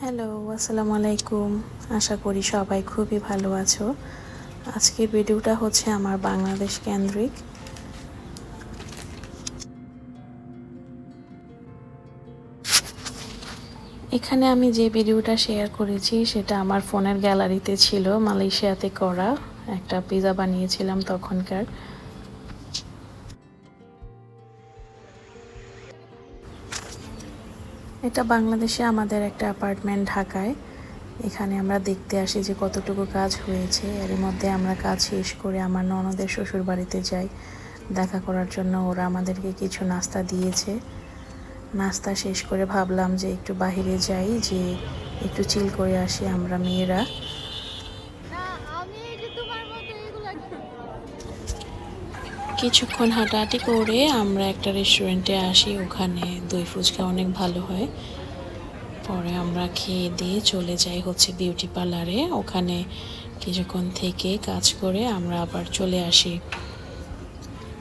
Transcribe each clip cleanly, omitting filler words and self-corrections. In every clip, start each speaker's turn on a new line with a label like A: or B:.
A: Hello, আসসালামু আলাইকুম। আশা করি সবাই খুবই ভালো আছো। আজকের ভিডিওটা হচ্ছে আমার বাংলাদেশ কেন্দ্রিক। এখানে আমি যে ভিডিওটা শেয়ার করেছি সেটা আমার ফোনের গ্যালারিতে ছিল, মালয়েশিয়াতে করা একটা পিৎজা বানিয়েছিলাম তখনকার। এটা বাংলাদেশে আমাদের একটা অ্যাপার্টমেন্ট ঢাকায়। এখানে আমরা দেখতে আসি যে কতটুকু কাজ হয়েছে। এর মধ্যে আমরা কাজ শেষ করে আমার ননদের শ্বশুর বাড়িতে যাই দেখা করার জন্য। ওরা আমাদেরকে কিছু নাস্তা দিয়েছে। নাস্তা শেষ করে ভাবলাম যে একটু বাইরে যাই, যে একটু চিল করে আসি আমরা মেয়েরা। কিছুক্ষণ হাঁটাহাঁটি করে আমরা একটা রেস্টুরেন্টে আসি। ওখানে দই ফুচকা অনেক ভালো হয়। পরে আমরা খেয়ে দিয়ে চলে যাই হচ্ছে বিউটি পার্লারে। ওখানে কিছুক্ষণ থেকে কাজ করে আমরা আবার চলে আসি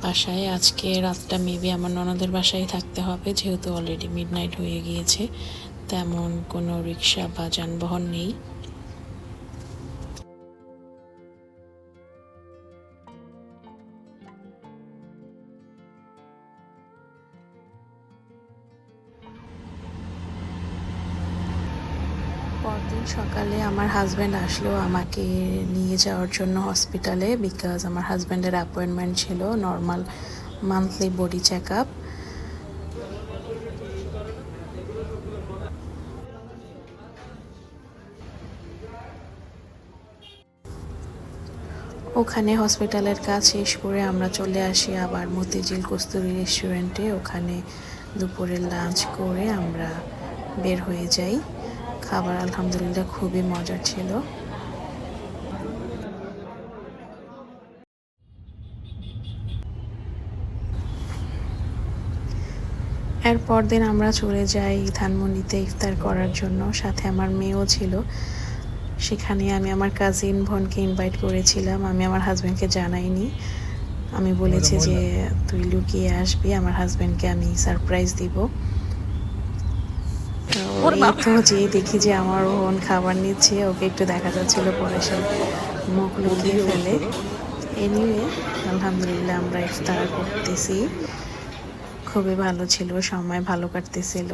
A: বাসায়। আজকে রাতটা মেবি আমার ননদের বাসায় থাকতে হবে, যেহেতু অলরেডি মিডনাইট হয়ে গিয়েছে। তেমন কোনো রিক্সা বা যানবাহন নেই। পরদিন সকালে আমার হাজব্যান্ড আসলো আমাকে নিয়ে যাওয়ার জন্য হসপিটালে, বিকজ আমার হাজব্যান্ডের অ্যাপয়েন্টমেন্ট ছিল normal monthly body check up. ওখানে হসপিটালের কাজ শেষ করে আমরা চলে আসি আবার মতিঝিল কস্তুরী রেস্টুরেন্টে। ওখানে দুপুরের লাঞ্চ করে আমরা বের হয়ে যাই। খাবার আলহামদুলিল্লাহ খুবই মজার ছিল। এরপর দিন আমরা চলে যাই ধানমন্ডিতে ইফতার করার জন্য। সাথে আমার মেয়েও ছিল। সেখানে আমি আমার কাজিন বোনকে ইনভাইট করেছিলাম। আমি আমার হাজব্যান্ডকে জানাইনি। আমি বলেছি যে তুই লুকিয়ে আসবি, আমার হাজব্যান্ডকে আমি সারপ্রাইজ দিব। এই তো যেই দেখি যে আমার বোন খাবার নিচ্ছে, ওকে একটু দেখা যাচ্ছিল, পরে সে মুখ লুকিয়ে ফেলে। এনিওয়ে আলহামদুলিল্লাহ আমরা ইফতার করতেছি। খুবই ভালো ছিল, সময় ভালো কাটতেছিল।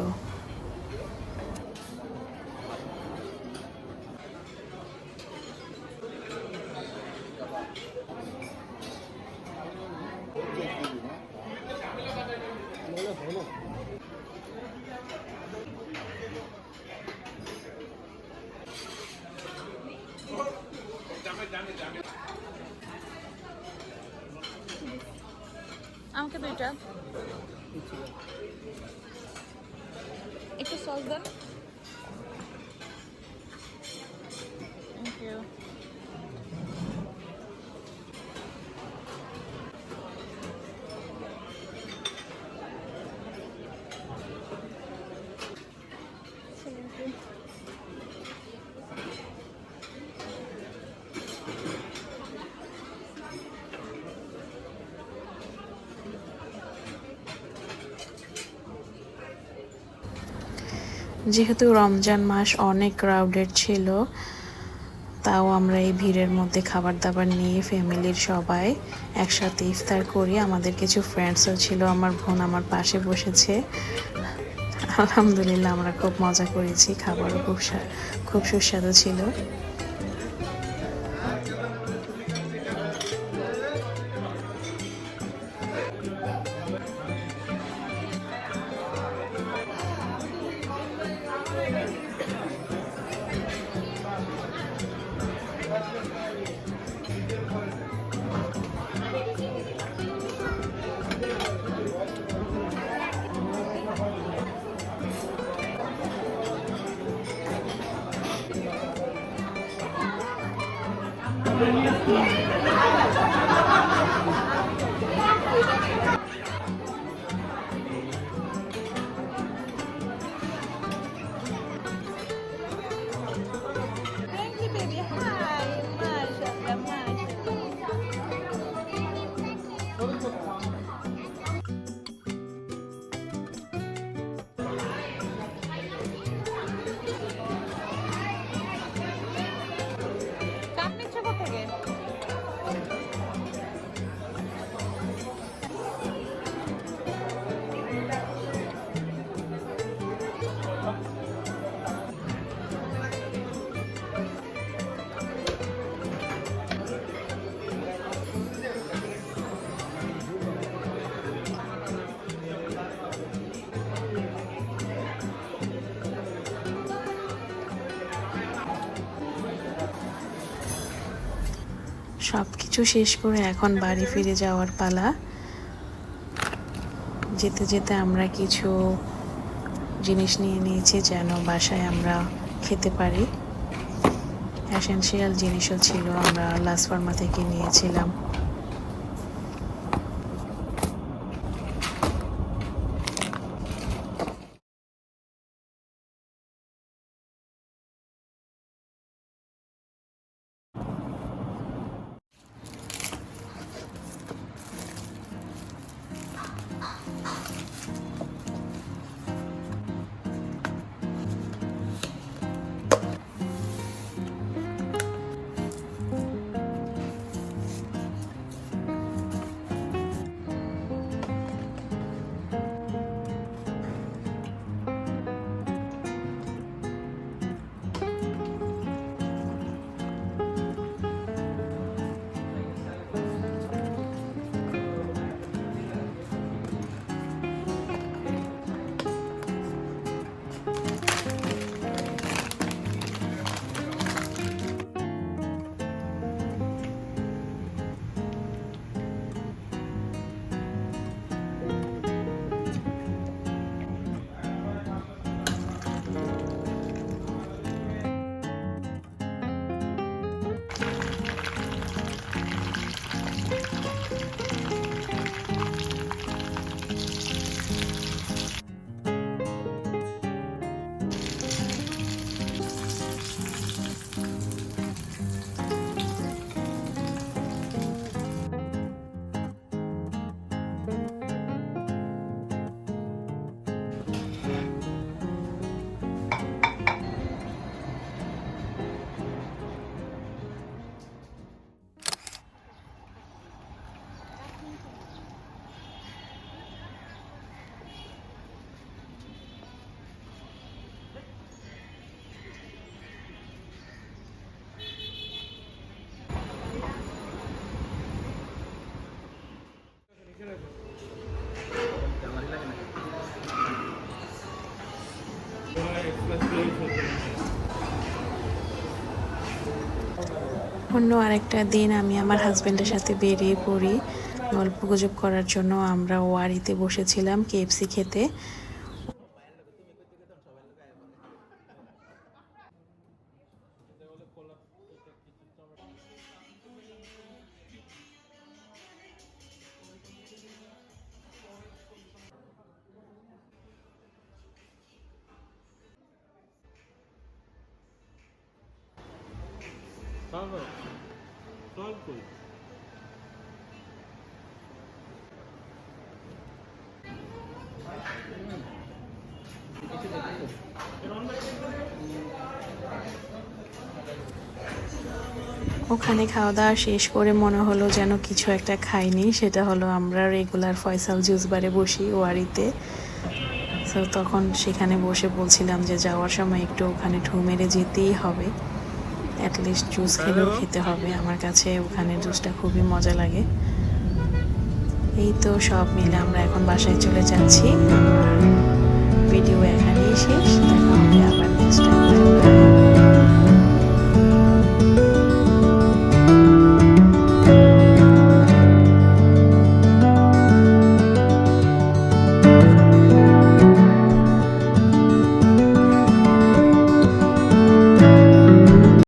B: আমাকে দুইটা একটু সস দেন। Thank you.
A: যেহেতু রমজান মাস অনেক ক্রাউডেড ছিল, তাও আমরা এই ভিড়ের মধ্যে খাবার দাবার নিয়ে ফ্যামিলির সবাই একসাথে ইফতার করি। আমাদের কিছু ফ্রেন্ডসও ছিল। আমার বোন আমার পাশে বসেছে। আলহামদুলিল্লাহ আমরা খুব মজা করেছি। খাবারও খুব সুস্বাদু ছিল। সব কিছু শেষ করে এখন বাড়ি ফিরে যাওয়ার পালা। যেতে যেতে আমরা কিছু জিনিস নিয়ে নিয়েছি যেন বাসায় আমরা খেতে পারি। এসেনশিয়াল জিনিসও ছিল, আমরা লাস ফার্মা থেকে নিয়েছিলাম। অন্য আরেকটা দিন আমি আমার হাজব্যান্ডের সাথে বেরিয়ে পড়ি গল্প গুজব করার জন্য। আমরা ওয়ারিতে বসেছিলাম কেএফসি খেতে। ওখানে খাওয়া দাওয়া শেষ করে মনে হলো যেন কিছু একটা খাইনি। সেটা হলো আমরা রেগুলার ফয়সাল জুস বারে বসি ওয়ারিতে। তো তখন সেখানে বসে বলছিলাম যে যাওয়ার সময় একটু ওখানে ঢু মেরে যেতেই হবে, অ্যাটলিস্ট জুস খেলেও খেতে হবে। আমার কাছে ওখানে জুসটা খুবই মজা লাগে। এই তো সব মিলে আমরা এখন বাসায় চলে যাচ্ছি। আমার ভিডিও এখানেই শেষ, দেখা হবে আবার নেক্সট টাইম।